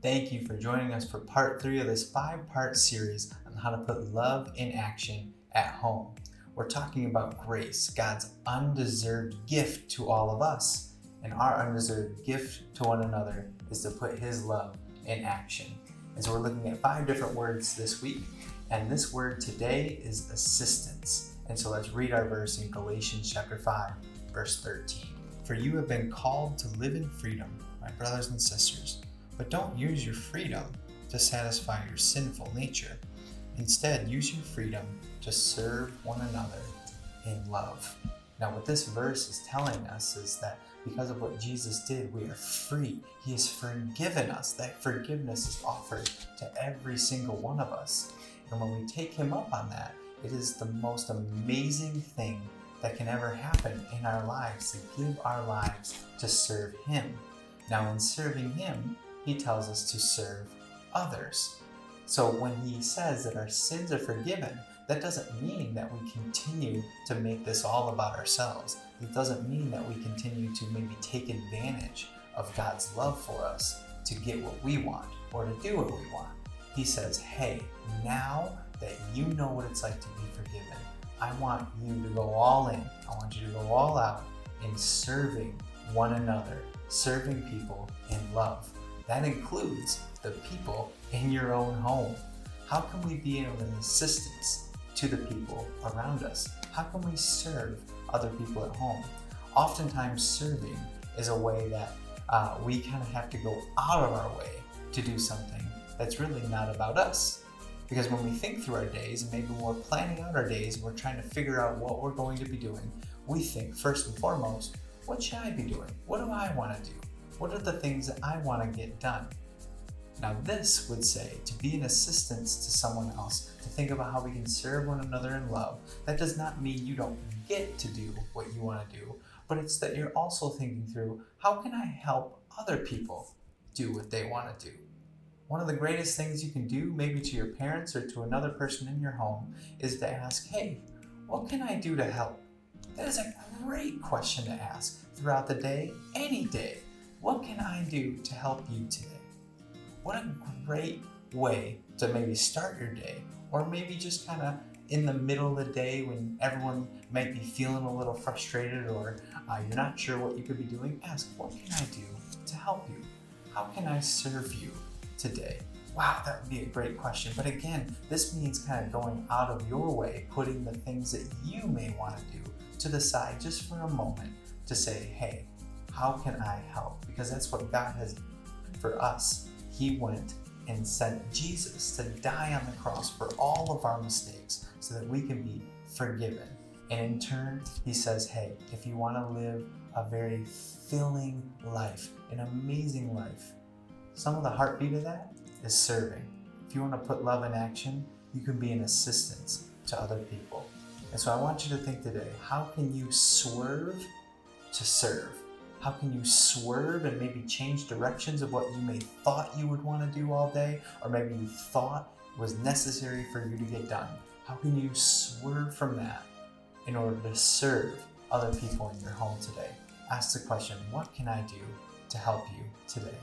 Thank you for joining us for part 3 of this 5-part series on how to put love in action at home. We're talking about grace, God's undeserved gift to all of us. And our undeserved gift to one another is to put His love in action. And so we're looking at 5 different words this week. And this word today is assistance. And so let's read our verse in Galatians chapter 5, verse 13. For you have been called to live in freedom, my brothers and sisters. But don't use your freedom to satisfy your sinful nature. Instead, use your freedom to serve one another in love. Now, what this verse is telling us is that because of what Jesus did, we are free. He has forgiven us. That forgiveness is offered to every single one of us. And when we take Him up on that, it is the most amazing thing that can ever happen in our lives, to give our lives to serve Him. Now, in serving Him, He tells us to serve others. So when He says that our sins are forgiven, that doesn't mean that we continue to make this all about ourselves. It doesn't mean that we continue to maybe take advantage of God's love for us to get what we want or to do what we want. He says, hey, now that you know what it's like to be forgiven, I want you to go all in. I want you to go all out in serving one another, serving people in love. That includes the people in your own home. How can we be of an assistance to the people around us? How can we serve other people at home? Oftentimes serving is a way that we kind of have to go out of our way to do something that's really not about us. Because when we think through our days, and maybe when we're planning out our days, and we're trying to figure out what we're going to be doing, we think first and foremost, what should I be doing? What do I want to do? What are the things that I want to get done? Now this would say to be an assistance to someone else, to think about how we can serve one another in love. That does not mean you don't get to do what you want to do, but it's that you're also thinking through, how can I help other people do what they want to do? One of the greatest things you can do, maybe to your parents or to another person in your home, is to ask, hey, what can I do to help? That is a great question to ask throughout the day, any day. What can I do to help you today? What a great way to maybe start your day, or maybe just kind of in the middle of the day when everyone might be feeling a little frustrated or you're not sure what you could be doing. Ask, what can I do to help you? How can I serve you today? Wow, that would be a great question. But again, this means kind of going out of your way, putting the things that you may want to do to the side just for a moment to say, hey, how can I help? Because that's what God has done for us. He went and sent Jesus to die on the cross for all of our mistakes so that we can be forgiven. And in turn, He says, hey, if you want to live a very filling life, an amazing life, some of the heartbeat of that is serving. If you want to put love in action, you can be an assistance to other people. And so I want you to think today, how can you swerve to serve? How can you swerve and maybe change directions of what you may thought you would want to do all day, or maybe you thought was necessary for you to get done? How can you swerve from that in order to serve other people in your home today? Ask the question, what can I do to help you today?